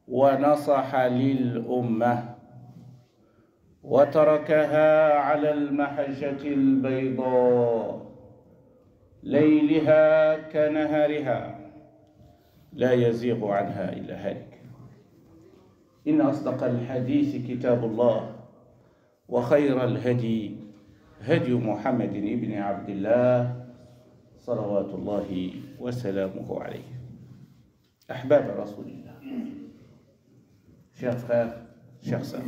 ونصح للأمة وتركها على المحجة البيضاء ليلها كنهارها لا يزيغ عنها إلا هالك. إن أصدق الحديث كتاب الله وخير الهدي هدي محمد بن عبد الله صلوات الله وسلامه عليه. أحباب رسول الله, chers frères, chers sœurs,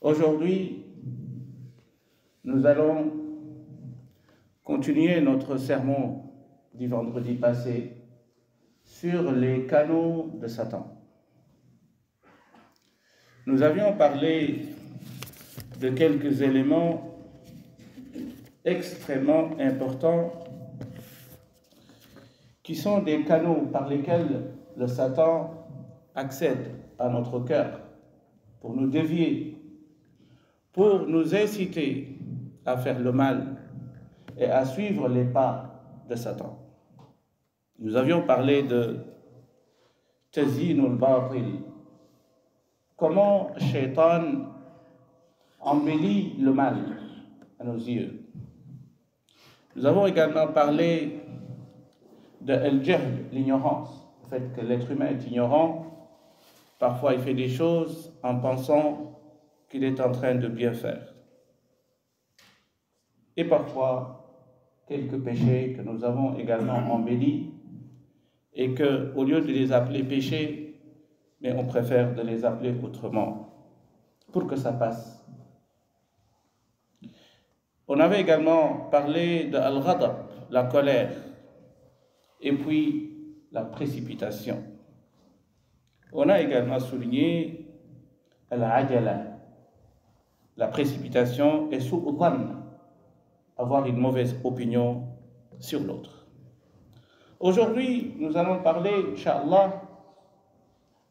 aujourd'hui nous allons continuer notre sermon du vendredi passé sur les canaux de Satan. Nous avions parlé de quelques éléments extrêmement importants qui sont des canaux par lesquels le Satan accède à notre cœur pour nous dévier, pour nous inciter à faire le mal et à suivre les pas de Satan. Nous avions parlé de Tazyinul Batil, comment Shaitan embellit le mal à nos yeux. Nous avons également parlé de Al-Jahl, l'ignorance, le fait que l'être humain est ignorant. Parfois, il fait des choses en pensant qu'il est en train de bien faire. Et parfois, quelques péchés que nous avons également embellis et que, au lieu de les appeler péchés, mais on préfère de les appeler autrement pour que ça passe. On avait également parlé de Al-Ghadab, la colère, et puis la précipitation. On a également souligné Al-Ajala, la précipitation, et Su'udhan, avoir une mauvaise opinion sur l'autre. Aujourd'hui, nous allons parler, Inch'Allah,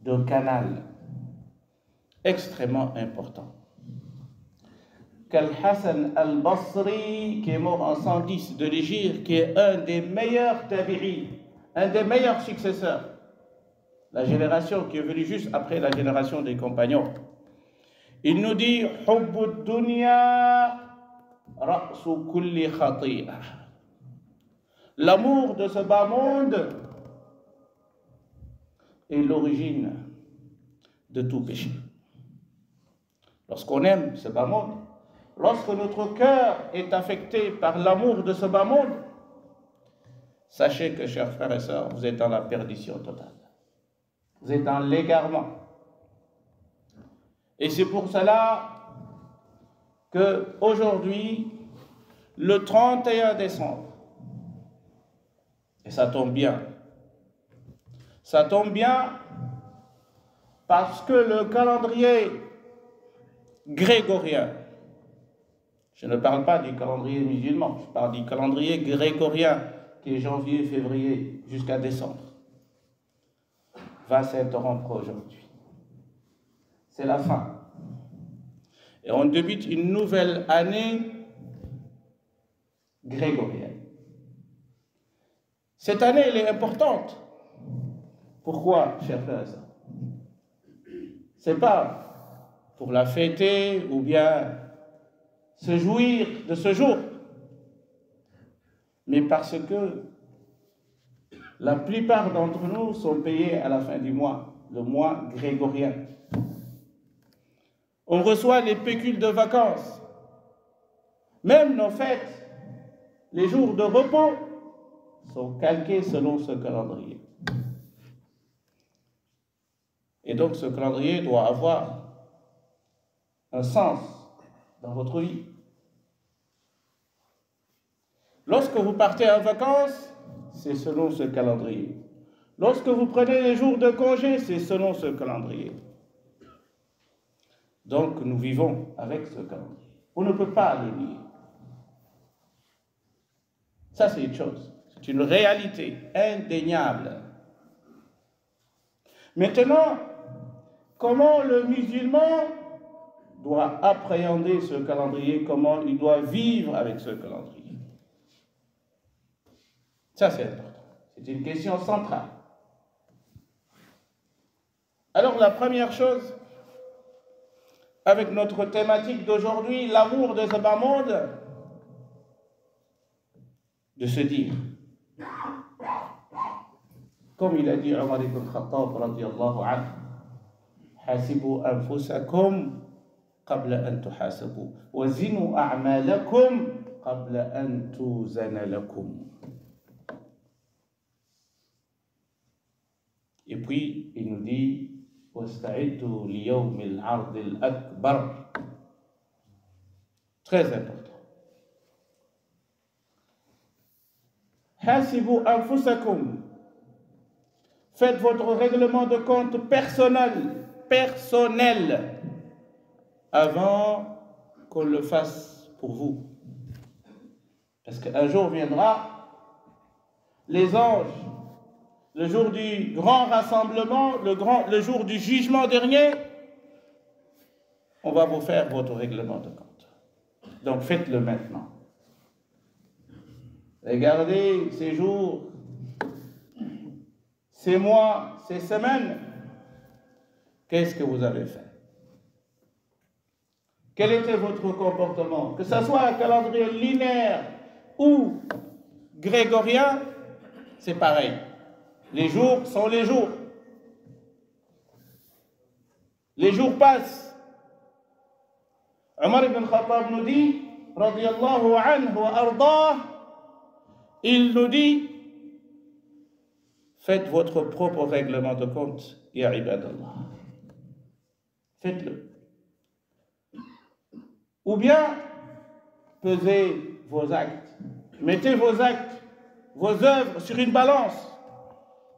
d'un canal extrêmement important. Qu'Al-Hassan al-Basri, qui est mort en 110 de l'Hégire, qui est un des meilleurs tabi'i, un des meilleurs successeurs, la génération qui est venue juste après la génération des compagnons. Il nous dit « Hubbu dunya ra'su kulli khati'ah » L'amour de ce bas monde est l'origine de tout péché. Lorsqu'on aime ce bas monde, lorsque notre cœur est affecté par l'amour de ce bas monde, sachez que, chers frères et sœurs, vous êtes dans la perdition totale. Vous êtes dans l'égarement. Et c'est pour cela qu'aujourd'hui, le 31 décembre, et ça tombe bien parce que le calendrier grégorien, je ne parle pas du calendrier musulman, je parle du calendrier grégorien qui est janvier, février jusqu'à décembre, va s'interrompre aujourd'hui. C'est la fin. Et on débute une nouvelle année grégorienne. Cette année, elle est importante. Pourquoi, chers frères et sœurs? C'est pas pour la fêter ou bien se jouir de ce jour, mais parce que la plupart d'entre nous sont payés à la fin du mois, le mois grégorien. On reçoit les pécules de vacances. Même nos fêtes, les jours de repos, sont calqués selon ce calendrier. Et donc ce calendrier doit avoir un sens dans votre vie. Lorsque vous partez en vacances, c'est selon ce calendrier. Lorsque vous prenez les jours de congé, c'est selon ce calendrier. Donc nous vivons avec ce calendrier. On ne peut pas le nier. Ça, c'est une chose. C'est une réalité indéniable. Maintenant, comment le musulman doit appréhender ce calendrier, comment il doit vivre avec ce calendrier? Ça, c'est important. C'est une question centrale. Alors la première chose, avec notre thématique d'aujourd'hui, l'amour de ce bas monde, de se dire, comme il a dit Omar ibn Khattab radiyallahu anhu, hasibu anfusakum qabla an tuhasabu wa zinu a'malakum qabla an tuzana lakum. Et puis il nous dit wasta'iddu li yawmil 'ardil akbar. Très important. Hasibu anfusakum. Faites votre règlement de compte personnel, avant qu'on le fasse pour vous. Parce qu'un jour viendra, les anges, le jour du grand rassemblement, le jour du jugement dernier, on va vous faire votre règlement de compte. Donc faites-le maintenant. Regardez ces jours, ces mois, ces semaines, qu'est-ce que vous avez fait? Quel était votre comportement? Que ce soit un calendrier linéaire ou grégorien, c'est pareil. Les jours sont les jours. Les jours passent. Omar ibn Khattab nous dit, radiyallahu anhu wa ardah, il nous dit, faites votre propre règlement de compte, ya ibadallah. Faites-le. Ou bien, pesez vos actes. Mettez vos actes, vos œuvres sur une balance.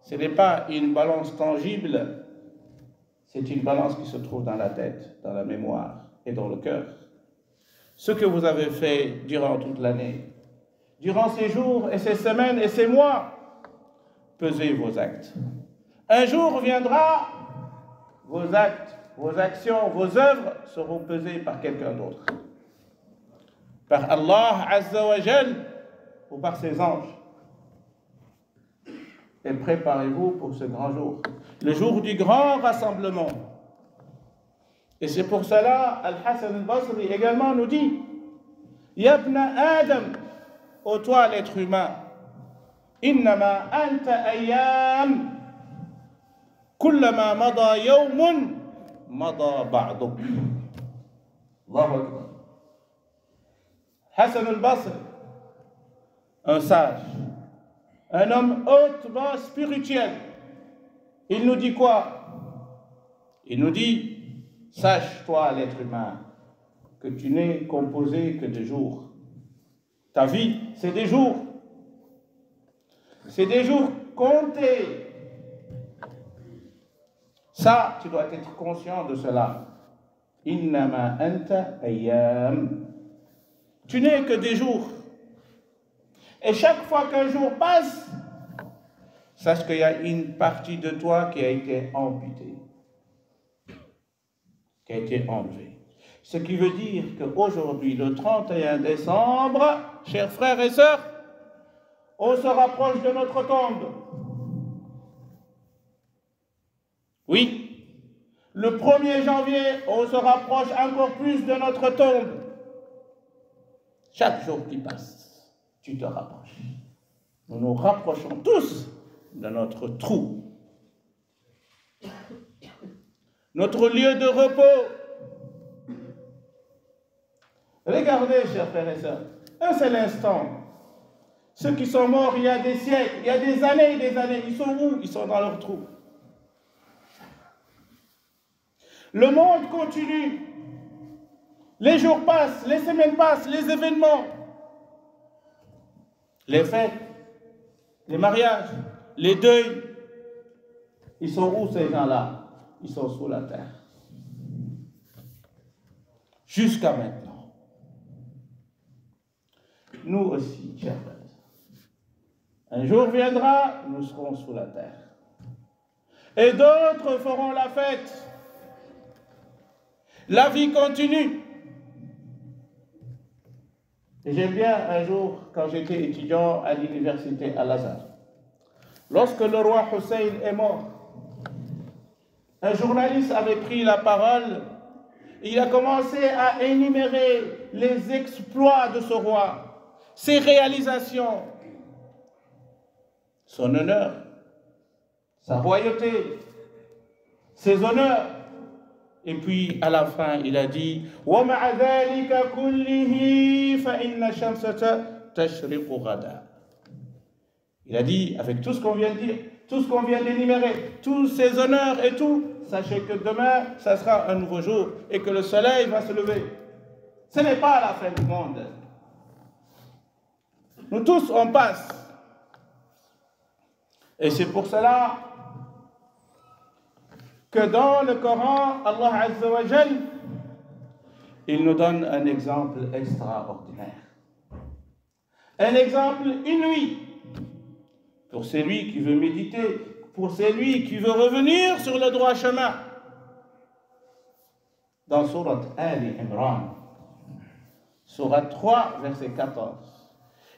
Ce n'est pas une balance tangible, c'est une balance qui se trouve dans la tête, dans la mémoire et dans le cœur. Ce que vous avez fait durant toute l'année, durant ces jours et ces semaines et ces mois, pesez vos actes. Un jour viendra, vos actes, vos actions, vos œuvres seront pesées par quelqu'un d'autre. Par Allah Azza wa Jal ou par ses anges. Et préparez-vous pour ce grand jour, le jour du grand rassemblement. Et c'est pour cela, Al-Hassan al-Basri également nous dit, Yabna Adam, ô toi l'être humain, Innama anta ayyam, kullama mada yawmun, mada ba'duk. Allahu Akbar. Hassan al-Basri, un sage, un homme hautement spirituel, il nous dit quoi? Il nous dit, sache toi l'être humain, que tu n'es composé que de jours. Ta vie, c'est des jours. C'est des jours comptés. Ça, tu dois être conscient de cela. Innama anta ayyam. Tu n'es que des jours. Et chaque fois qu'un jour passe, sache qu'il y a une partie de toi qui a été amputée, qui a été enlevée. Ce qui veut dire qu'aujourd'hui, le 31 décembre, chers frères et sœurs, on se rapproche de notre tombe. Oui, le 1er janvier, on se rapproche encore plus de notre tombe. Chaque jour qui passe, tu te rapproches. Nous nous rapprochons tous de notre trou. Notre lieu de repos. Regardez, chers frères et sœurs, un seul instant. Ceux qui sont morts il y a des siècles, il y a des années, ils sont où? Ils sont dans leur trou. Le monde continue. Les jours passent, les semaines passent, les événements, les fêtes, les mariages, les deuils. Ils sont où ces gens-là? Ils sont sous la terre. Jusqu'à maintenant. Nous aussi, chers frères. Un jour viendra, nous serons sous la terre. Et d'autres feront la fête. La vie continue. Et j'aime bien un jour, quand j'étais étudiant à l'université Al-Azhar, lorsque le roi Hussein est mort, un journaliste avait pris la parole. Il a commencé à énumérer les exploits de ce roi, ses réalisations, son honneur, sa royauté, ses honneurs. Et puis à la fin, il a dit وَمَعَ ذَلِكَ كُلِّهِ فَإِنَّ الشَّمْسَ تَشْرِقُ غَدًا. Il a dit, avec tout ce qu'on vient de dire, tout ce qu'on vient d'énumérer, tous ses honneurs et tout, sachez que demain, ça sera un nouveau jour et que le soleil va se lever. Ce n'est pas la fin du monde. Nous tous, on passe. Et c'est pour cela que dans le Coran, Allah Azza wa Jal, il nous donne un exemple extraordinaire. Un exemple inouï pour celui qui veut méditer, pour celui qui veut revenir sur le droit chemin. Dans Surat Ali Imran, Surat 3, verset 14.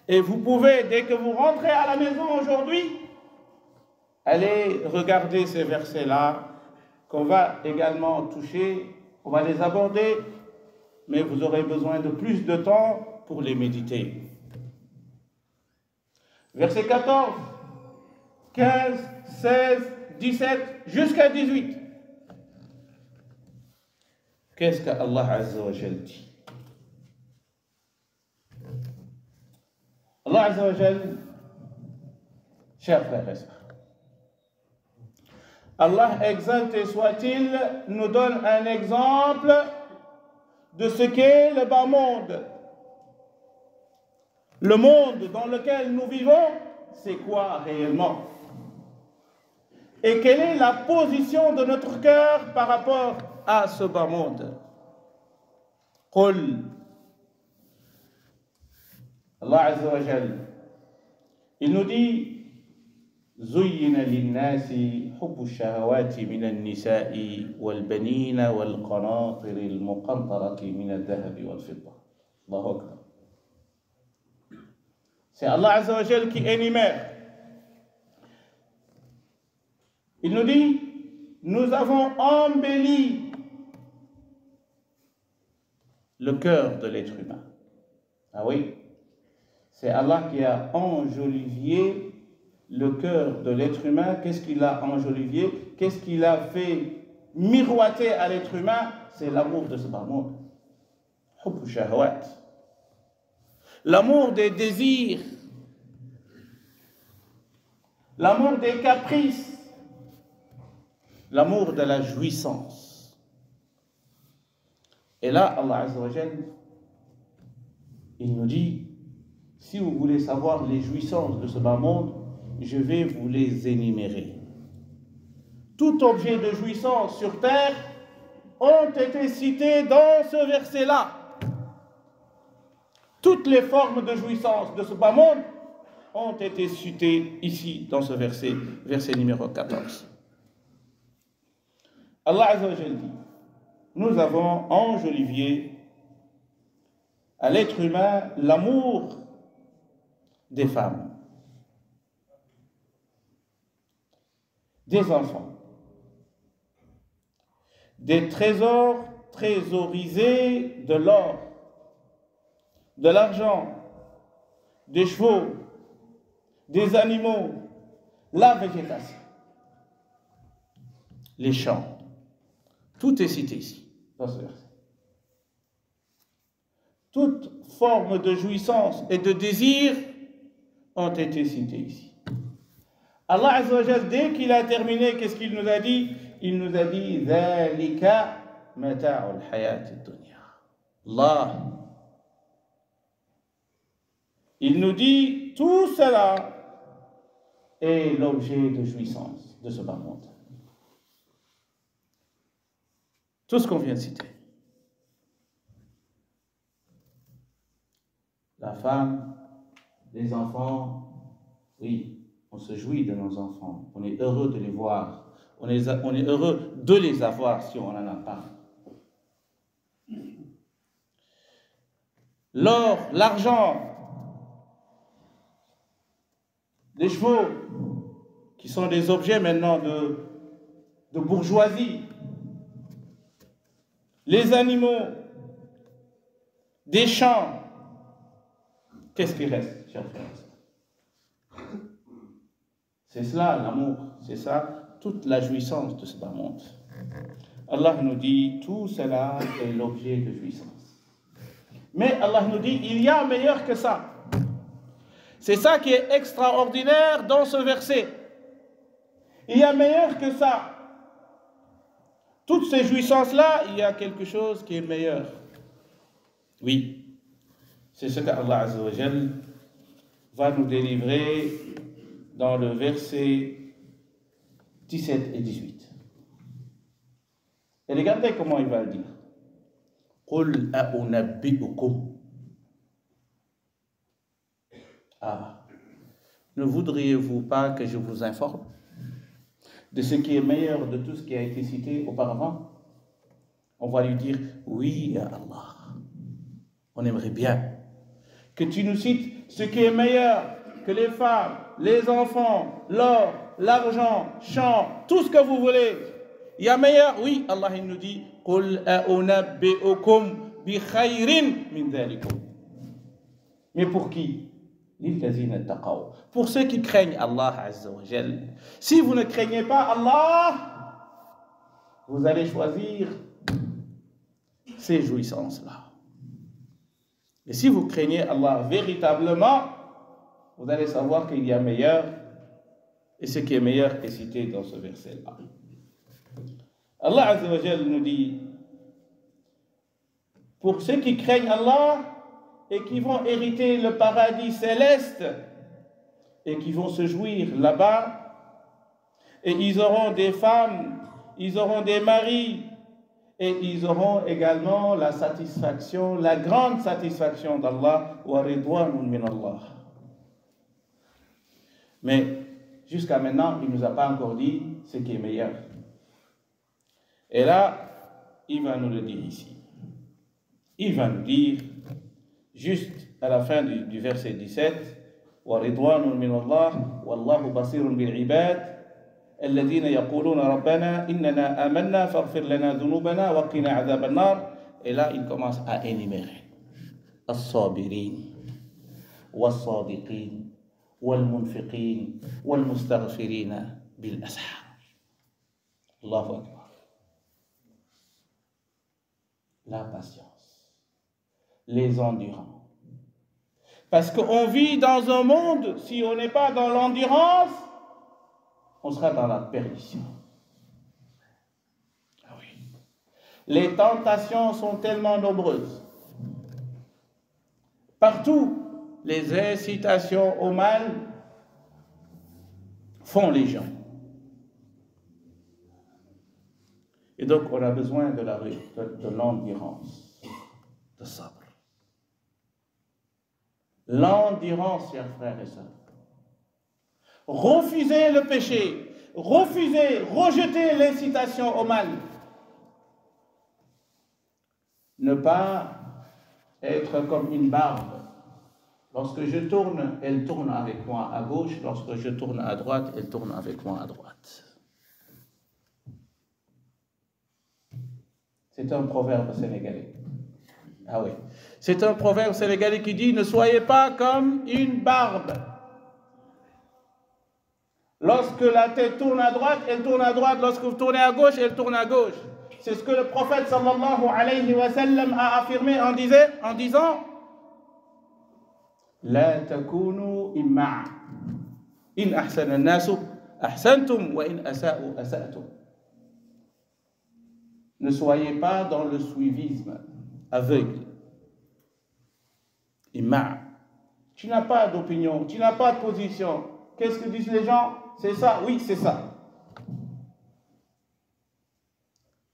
Et vous pouvez, dès que vous rentrez à la maison aujourd'hui, aller regarder ces versets-là, qu'on va également toucher, on va les aborder, mais vous aurez besoin de plus de temps pour les méditer. Verset 14, 15, 16, 17, jusqu'à 18. Qu'est-ce qu'Allah Azza wa Jal dit? Allah Azza wa Jal, chers frères et sœurs, Allah exalté soit-il, nous donne un exemple de ce qu'est le bas monde. Le monde dans lequel nous vivons, c'est quoi réellement? Et quelle est la position de notre cœur par rapport à ce bas monde? Qul. Allah Azza wa Jal, il nous dit زين للناس حب الشهوات من النساء والبنين والقناطر المقنطرة من الذهب والفضة. الله أكبر. C'est Allah Azza wa Jal qui énumère. Il nous dit, nous avons embelli le cœur de l'être humain. Ah oui, c'est Allah qui a enjolivé le cœur de l'être humain. Qu'est-ce qu'il a enjolivé? Qu'est-ce qu'il a fait miroiter à l'être humain? C'est l'amour de ce bas monde. Hubbu shahawat. L'amour des désirs, l'amour des caprices, l'amour de la jouissance. Et là, Allah Azza wa Jal, il nous dit, si vous voulez savoir les jouissances de ce bas monde, je vais vous les énumérer. Tout objet de jouissance sur terre ont été cités dans ce verset-là. Toutes les formes de jouissance de ce bas monde ont été citées ici dans ce verset, verset numéro 14. Allah Azza wa Jal dit, nous avons enjolivé à l'être humain l'amour des femmes, des enfants, des trésors trésorisés de l'or, de l'argent, des chevaux, des animaux, la végétation, les champs. Tout est cité ici, dans ce verset. Toutes formes de jouissance et de désir ont été citées ici. Allah Azza wa Jal, dès qu'il a terminé, qu'est-ce qu'il nous a dit? Il nous a dit ذَلِكَ مَتَاعُ الْحَيَاةِ الدُّنْيَا. Allah. Il nous dit tout cela est l'objet de jouissance de ce bas monde. Tout ce qu'on vient de citer. La femme, les enfants, oui. On se jouit de nos enfants. On est heureux de les voir. On est heureux de les avoir si on n'en a pas. L'or, l'argent, les chevaux, qui sont des objets maintenant de bourgeoisie, les animaux, des champs. Qu'est-ce qui reste, chers frères? C'est cela l'amour, c'est ça toute la jouissance de ce bas monde. Allah nous dit tout cela est l'objet de jouissance. Mais Allah nous dit il y a meilleur que ça. C'est ça qui est extraordinaire dans ce verset. Il y a meilleur que ça. Toutes ces jouissances-là, il y a quelque chose qui est meilleur. Oui, c'est ce qu'Allah Azza wa Jal va nous délivrer dans le verset 17 et 18. Et regardez comment il va le dire. Qul a'unabbi'ukum. Ah, ne voudriez-vous pas que je vous informe de ce qui est meilleur de tout ce qui a été cité auparavant? On va lui dire, oui, ya Allah. On aimerait bien que tu nous cites ce qui est meilleur que les femmes, les enfants, l'or, l'argent, champs, tout ce que vous voulez. Il y a meilleur, oui, Allah il nous dit, Qul a'unabbi'ukum bi khayrin min dhalikum. Mais pour qui? Pour ceux qui craignent Allah Azza wa Jal. Si vous ne craignez pas Allah, vous allez choisir ces jouissances-là. Et si vous craignez Allah véritablement, vous allez savoir qu'il y a meilleur, et ce qui est meilleur est cité dans ce verset-là. Allah Azza wa Jal nous dit, pour ceux qui craignent Allah et qui vont hériter le paradis céleste et qui vont se jouir là-bas, et ils auront des femmes, ils auront des maris, et ils auront également la satisfaction, la grande satisfaction d'Allah, wa ridwanun min Allah. Mais jusqu'à maintenant, il ne nous a pas encore dit ce qui est meilleur. Et là, il va nous le dire ici. Il va nous dire, juste à la fin du verset 17, wa ridwanun min Allah, wallahu basirun bil ibad. الذين يقولون ربنا إننا آمنا فاغفر لنا ذنوبنا وقنا عذاب النار. Et là, il commence à énumérer الصابرين والصادقين والمنفقين والمستغفرين بالأسحار. الله أكبر. La patience, les endurants. Parce qu'on vit dans un monde, si on n'est pas dans l'endurance, on sera dans la perdition. Ah oui. Les tentations sont tellement nombreuses. Partout, les incitations au mal font les gens. Et donc, on a besoin de l'endurance, de sabr. L'endurance, chers frères et sœurs. Refuser le péché, rejeter l'incitation au mal. Ne pas être comme une barbe. Lorsque je tourne, elle tourne avec moi à gauche. Lorsque je tourne à droite, elle tourne avec moi à droite. C'est un proverbe sénégalais. Ah oui. C'est un proverbe sénégalais qui dit « Ne soyez pas comme une barbe ». Lorsque la tête tourne à droite, elle tourne à droite. Lorsque vous tournez à gauche, elle tourne à gauche. C'est ce que le prophète sallallahu alayhi wa sallam a affirmé en disant La takunu imma. In ahsana an-nasu ahsantum wa in asa'u asa'tum. Ne soyez pas dans le suivisme aveugle. Imma. Tu n'as pas d'opinion, tu n'as pas de position. Qu'est-ce que disent les gens? C'est ça, oui, c'est ça.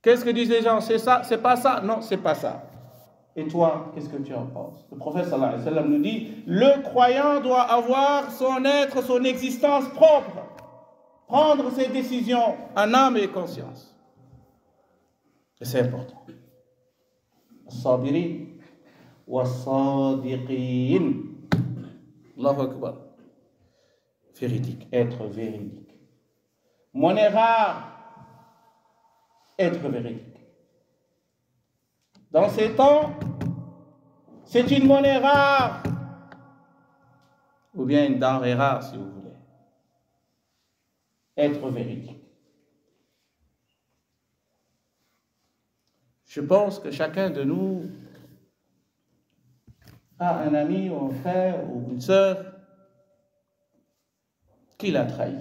Qu'est-ce que disent les gens? C'est ça, c'est pas ça? Non, c'est pas ça. Et toi, qu'est-ce que tu en penses? Le prophète sallallahu alayhi wa sallam nous dit, le croyant doit avoir son être, son existence propre. Prendre ses décisions en âme et conscience. Et c'est important. As-sabirin was-sadiqin. Allahu Akbar. Véridique, être véridique. Monnaie rare, être véridique. Dans ces temps, c'est une monnaie rare, ou bien une denrée rare, si vous voulez. Être véridique. Je pense que chacun de nous a un ami ou un frère ou une sœur qui l'a trahi.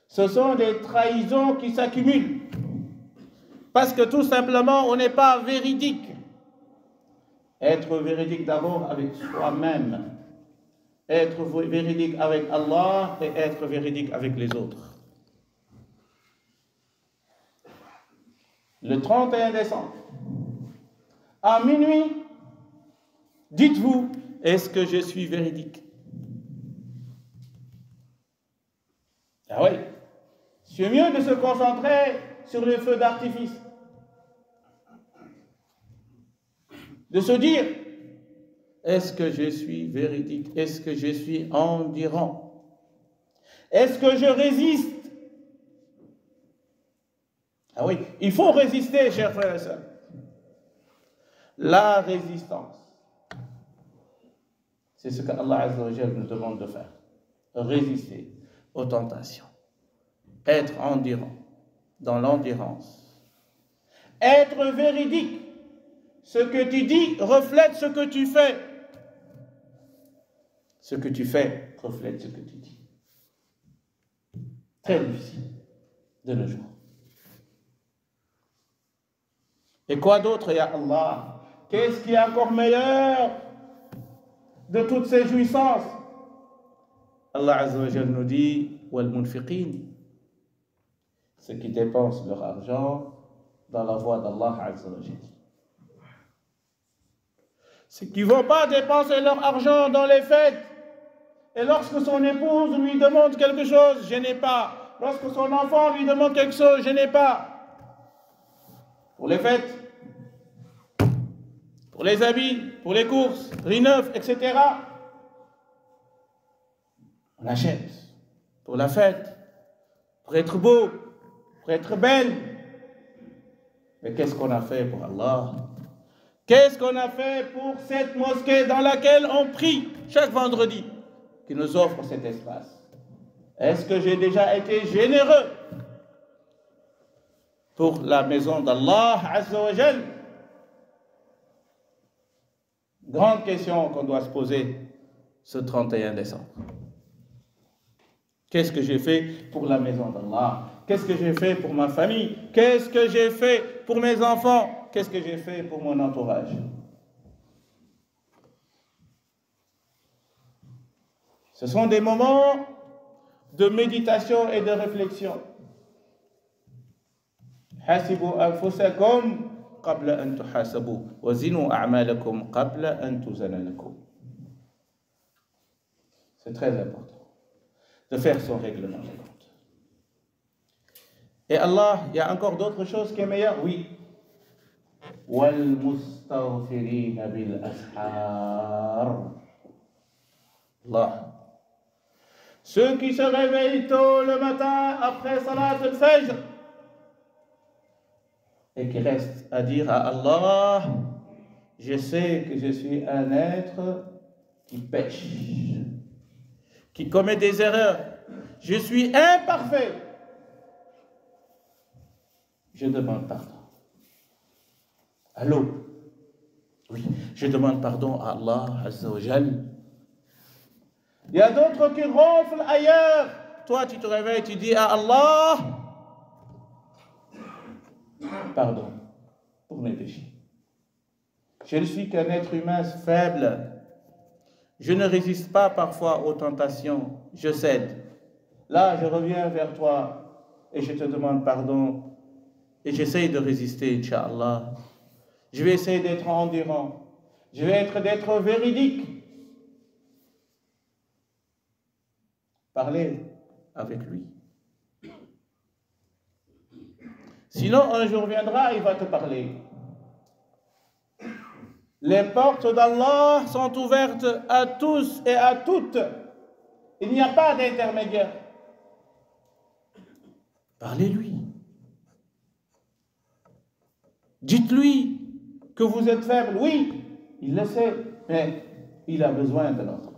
Ce sont des trahisons qui s'accumulent parce que tout simplement on n'est pas véridique. Être véridique d'abord avec soi-même, être véridique avec Allah et être véridique avec les autres. Le 31 décembre, à minuit, dites-vous, est-ce que je suis véridique? Ah oui, c'est mieux de se concentrer sur le feu d'artifice. De se dire, est-ce que je suis véridique? Est-ce que je suis endurant? Est-ce que je résiste? Ah oui, il faut résister, chers frères et sœurs. La résistance, c'est ce qu'Allah Azza wa Jalla nous demande de faire. Résister aux tentations. Être endurant dans l'endurance. Être véridique. Ce que tu dis reflète ce que tu fais. Ce que tu fais reflète ce que tu dis. Très difficile de nos jours. Et quoi d'autre, ya Allah? Qu'est-ce qui est encore meilleur de toutes ces jouissances? Allah Azza wa Jalla nous dit wal munfiqin, ceux qui dépensent leur argent dans la voie d'Allah Azza wa Jalla. Ceux qui ne vont pas dépenser leur argent dans les fêtes. Et lorsque son épouse lui demande quelque chose, je n'ai pas. Lorsque son enfant lui demande quelque chose, je n'ai pas. Pour les fêtes, pour les habits, pour les courses, riz neuf, etc. On achète pour la fête, pour être beau, pour être belle. Mais qu'est-ce qu'on a fait pour Allah? Qu'est-ce qu'on a fait pour cette mosquée dans laquelle on prie chaque vendredi, qui nous offre cet espace? Est-ce que j'ai déjà été généreux pour la maison d'Allah Azza wa Jal? Grande question qu'on doit se poser ce 31 décembre. Qu'est-ce que j'ai fait pour la maison d'Allah? Qu'est-ce que j'ai fait pour ma famille? Qu'est-ce que j'ai fait pour mes enfants? Qu'est-ce que j'ai fait pour mon entourage? Ce sont des moments de méditation et de réflexion. حاسبوا أنفسكم قبل أن تحاسبوا وزنوا أعمالكم قبل أن توزن لكم. C'est très important de faire son règlement de compte. Et Allah, il y a encore d'autres choses qui est meilleure? Oui. وَالْمُسْتَغْفِرِينَ بِالْأَسْحَارِ. Allah. Ceux qui se réveillent tôt le matin après Salat al-Fajr et qui restent à dire à Allah, je sais que je suis un être qui pêche, qui commet des erreurs. Je suis imparfait. Je demande pardon. Allô? Oui, je demande pardon à Allah Azza wa Jal. Il y a d'autres qui ronflent ailleurs. Toi, tu te réveilles, tu dis à Allah, pardon pour mes péchés. Je ne suis qu'un être humain faible. Je ne résiste pas parfois aux tentations. Je cède. Là, je reviens vers toi et je te demande pardon. Et j'essaye de résister, Inch'Allah. Je vais essayer d'être endurant. Je vais d'être véridique. Parlez avec lui. Sinon, un jour viendra, il va te parler. Les portes d'Allah sont ouvertes à tous et à toutes. Il n'y a pas d'intermédiaire. Parlez-lui. Dites-lui que vous êtes faible. Oui, il le sait, mais il a besoin de l'entendre.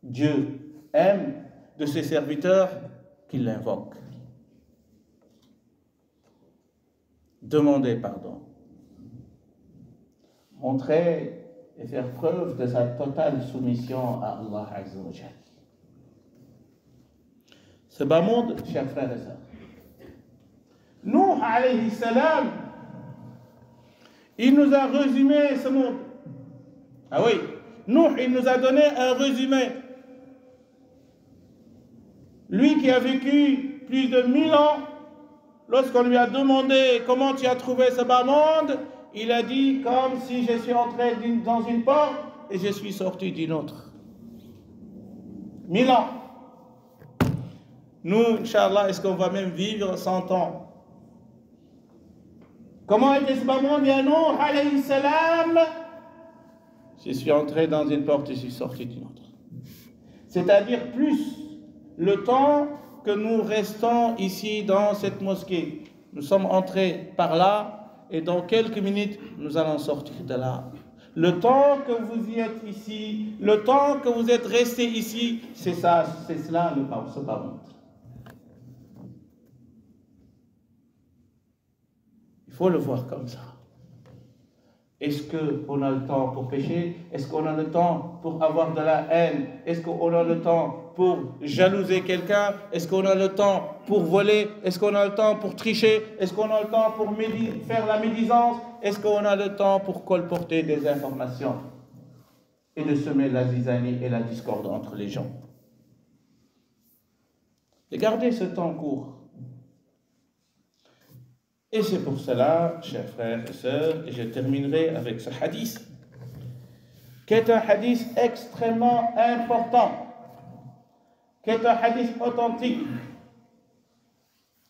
Dieu aime de ses serviteurs qui l'invoquent. Demandez pardon. Montrer et faire preuve de sa totale soumission à Allah Azza wa Jal. Ce bas monde, chers frères et sœurs, Nuh alayhi salam, il nous a résumé ce monde. Ah oui, Nuh, il nous a donné un résumé. Lui qui a vécu plus de 1000 ans, lorsqu'on lui a demandé comment tu as trouvé ce bas monde, il a dit comme si je suis entré dans une porte et je suis sorti d'une autre. 1000 ans. Nous, Inch'Allah, est-ce qu'on va même vivre 100 ans? Comment était ce bas monde? Ya Nuh alayhi salam, je suis entré dans une porte et je suis sorti d'une autre. C'est-à-dire plus le temps que nous restons ici dans cette mosquée. Nous sommes entrés par là et dans quelques minutes, nous allons sortir de là. Le temps que vous y êtes ici, le temps que vous êtes restés ici, c'est ça, c'est cela ce bas monde. Il faut le voir comme ça. Est-ce qu'on a le temps pour pécher? Est-ce qu'on a le temps pour avoir de la haine? Est-ce qu'on a le temps pour jalouser quelqu'un? Est-ce qu'on a le temps pour voler? Est-ce qu'on a le temps pour tricher? Est-ce qu'on a le temps pour faire la médisance? Est-ce qu'on a le temps pour colporter des informations et de semer la zizanie et la discorde entre les gens? Et gardez ce temps court. Et c'est pour cela, chers frères et sœurs, et je terminerai avec ce hadith, qui est un hadith extrêmement important, qui est un hadith authentique,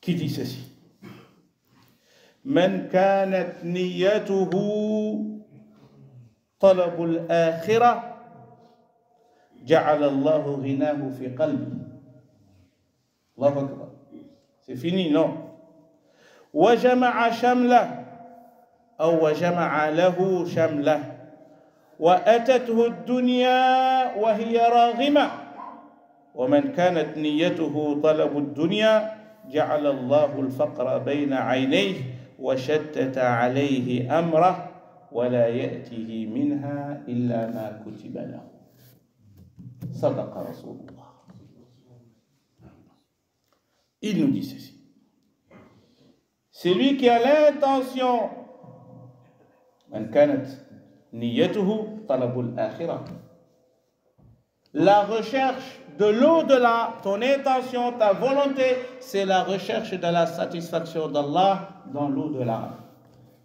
qui dit ceci. Man kanat niyyatuhu talabul akhirah, ja'ala Allahu ghinahu fi qalbi. Allahu akbar. C'est fini, non? وجمع شمله أو وجمع له شمله وأتته الدنيا وهي راغمة ومن كانت نيته طلب الدنيا جعل الله الفقر بين عينيه وشتت عليه أمره ولا يأتيه منها إلا ما كتب له صدق رسول الله. Il nous dit ceci. C'est lui qui a l'intention, la recherche de l'au-delà, ton intention, ta volonté, c'est la recherche de la satisfaction d'Allah dans l'au-delà.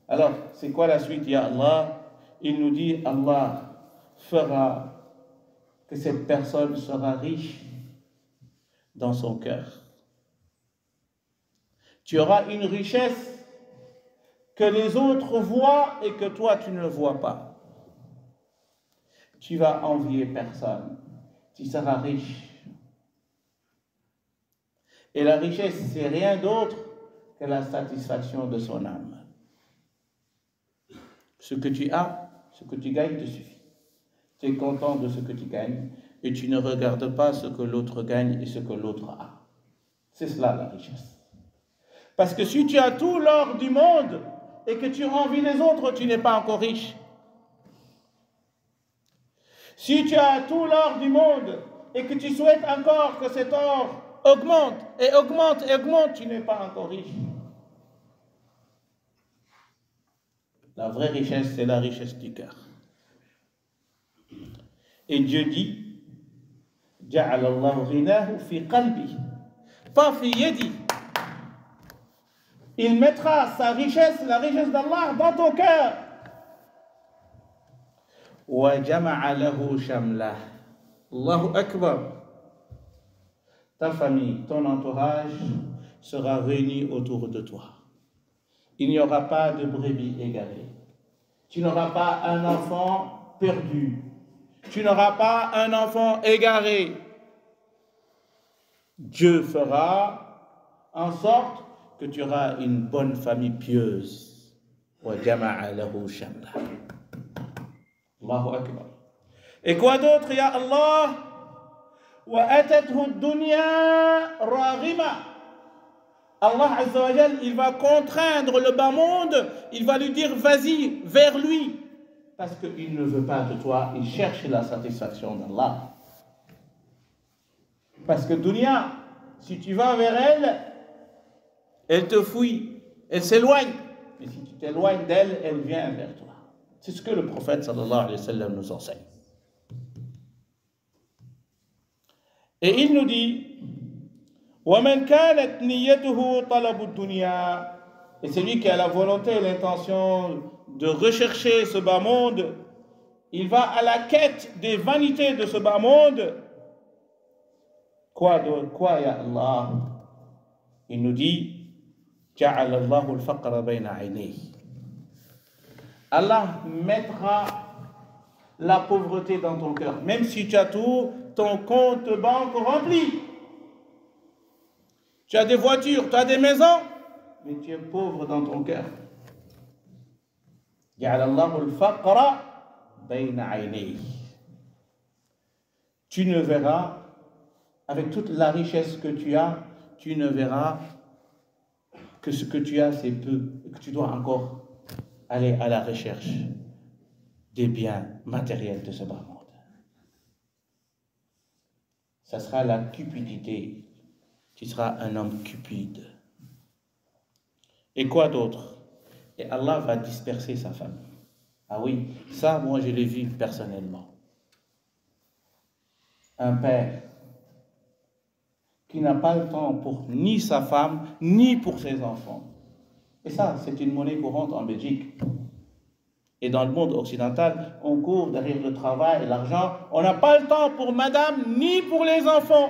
Alors, c'est quoi la suite, ya Allah? Il nous dit, Allah fera que cette personne sera riche dans son cœur. Tu auras une richesse que les autres voient et que toi tu ne vois pas. Tu vas envier personne. Tu seras riche. Et la richesse, c'est rien d'autre que la satisfaction de son âme. Ce que tu as, ce que tu gagnes te suffit. Tu es content de ce que tu gagnes et tu ne regardes pas ce que l'autre gagne et ce que l'autre a. C'est cela la richesse. Parce que si tu as tout l'or du monde et que tu envies les autres, tu n'es pas encore riche. Si tu as tout l'or du monde et que tu souhaites encore que cet or augmente et augmente et augmente, tu n'es pas encore riche. La vraie richesse, c'est la richesse du cœur. Et Dieu dit, جعل الله غناه في قلبه pas في يدي. Il mettra sa richesse, la richesse d'Allah, dans ton cœur. وَجَمَعَ لَهُ شَمْلَهُ. Allahu Akbar. Ta famille, ton entourage sera réuni autour de toi. Il n'y aura pas de brebis égarées. Tu n'auras pas un enfant perdu. Tu n'auras pas un enfant égaré. Dieu fera en sorte que tu auras une bonne famille pieuse. وَجَمَعَ لَهُ شَمْلًا. Allahu Akbar. Et quoi d'autre, ya Allah? وَأَتَتْهُ الدُّنْيَا رَاغِمًا. Allah Azza wa Jal, il va contraindre le bas monde, il va lui dire vas-y, vers lui. Parce qu'il ne veut pas de toi, il cherche la satisfaction d'Allah. Parce que dunya, si tu vas vers elle, elle te fuit, elle s'éloigne. Mais si tu t'éloignes d'elle, elle vient vers toi. C'est ce que le prophète sallallahu alayhi wa sallam nous enseigne. Et il nous dit وَمَنْ كَانَتْ نِيَّتُهُ طَلَبُ الدُّنْيَا. Et celui qui a la volonté et l'intention de rechercher ce bas monde, il va à la quête des vanités de ce bas monde. Quoi, ya Allah? Il nous dit جَعَلَ اللَّهُ الْفَقْرَ بَيْنَ عَيْنَيْهِ. Allah mettra la pauvreté dans ton cœur. Même si tu as tout, ton compte banque rempli. Tu as des voitures, tu as des maisons, mais tu es pauvre dans ton cœur. جَعَلَ اللَّهُ الْفَقْرَ بَيْنَ عَيْنَيْهِ. Tu ne verras, avec toute la richesse que tu as, tu ne verras que ce que tu as, c'est peu, et que tu dois encore aller à la recherche des biens matériels de ce bas monde. Ça sera la cupidité. Tu seras un homme cupide. Et quoi d'autre? Et Allah va disperser sa famille. Ah oui, ça, moi, je l'ai vu personnellement. Un père qui n'a pas le temps pour ni sa femme, ni pour ses enfants. Et ça, c'est une monnaie courante en Belgique. Et dans le monde occidental, on court derrière le travail et l'argent. On n'a pas le temps pour madame, ni pour les enfants.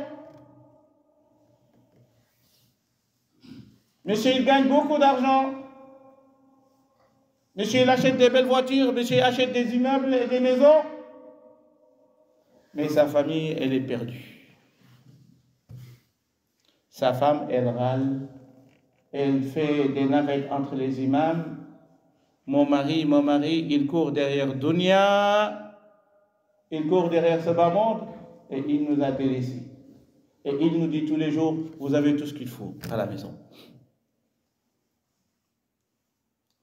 Monsieur, il gagne beaucoup d'argent. Monsieur, il achète des belles voitures. Monsieur, il achète des immeubles et des maisons. Mais sa famille, elle est perdue. Sa femme, elle râle. Elle fait des navettes entre les imams. Mon mari, il court derrière Dunya. Il court derrière ce bas monde. Et il nous a délaissés. Et il nous dit tous les jours, vous avez tout ce qu'il faut à la maison.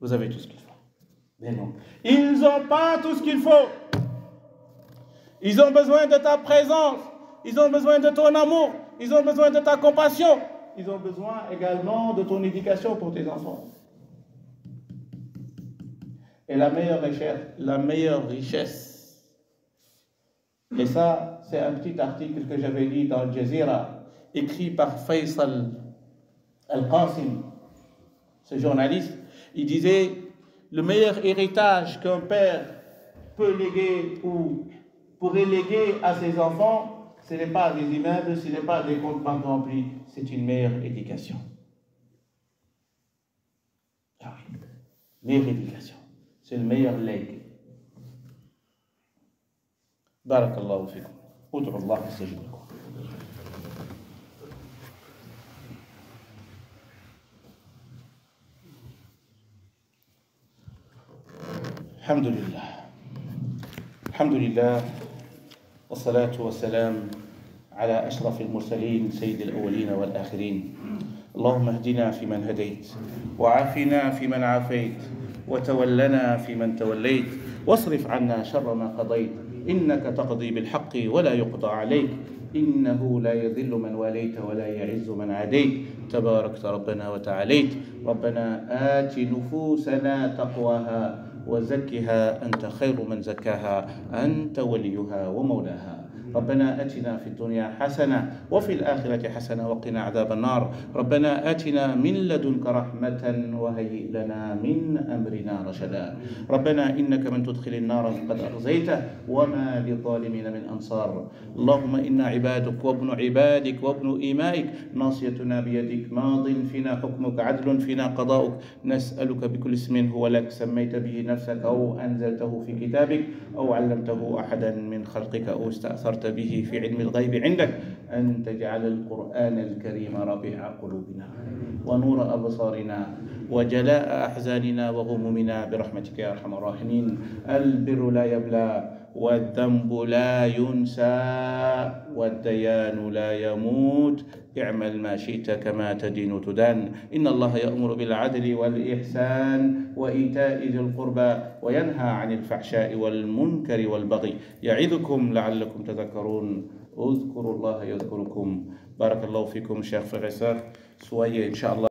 Vous avez tout ce qu'il faut. Mais non. Ils n'ont pas tout ce qu'il faut. Ils ont besoin de ta présence. Ils ont besoin de ton amour. Ils ont besoin de ta compassion. Ils ont besoin également de ton éducation pour tes enfants. Et la meilleure richesse, et ça, c'est un petit article que j'avais lu dans Al Jazeera, écrit par Faisal Al-Qasim, ce journaliste. Il disait, le meilleur héritage qu'un père peut léguer ou pourrait léguer à ses enfants, ce n'est pas des immeubles, ce n'est pas des comptes banques remplis, c'est une meilleure éducation. Ah oui, meilleure éducation, c'est le meilleur legs. Barakallahu fikum. Ud'u Allah yastajib lakum. الحمد لله والصلاة والسلام على أشرف المرسلين سيد الأولين والآخرين. اللهم اهدنا فيمن هديت وعافنا فيمن عافيت وتولنا فيمن توليت واصرف عنا شر ما قضيت إنك تقضي بالحق ولا يقضى عليك إنه لا يذل من واليت ولا يعز من عاديت تباركت ربنا وتعاليت. ربنا آت نفوسنا تقواها وزكها أنت خير من زكاها أنت وليها ومولاها. ربنا آتنا في الدنيا حسنة وفي الآخرة حسنة وقنا عذاب النار. ربنا آتنا من لدنك رحمة وهيئ لنا من أمرنا رشدا. ربنا إنك من تدخل النار فقد أخزيته وما للظالمين من أنصار. اللهم إنا عبادك وابن عبادك وابن إمائك ناصيتنا بيدك ماض فينا حكمك عدل فينا قضاؤك. نسألك بكل اسم هو لك سميت به نفسك أو أنزلته في كتابك أو علمته أحدا من خلقك أو استأثرت به في علم الغيب عندك أن تجعل القرآن الكريم ربيع قلوبنا ونور أبصارنا وجلاء أحزاننا وغمومنا برحمتك يا أرحم الراحمين. البر لا يبلى والذنب لا ينسى والديان لا يموت. اعمل ما شئت كما تدين تدان. إن الله يأمر بالعدل والإحسان وإيتاء ذي القربى وينهى عن الفحشاء والمنكر والبغي يعظكم لعلكم تذكرون. اذكروا الله يذكركم. بارك الله فيكم. Chers frères et sœurs, soyez Inch'Allah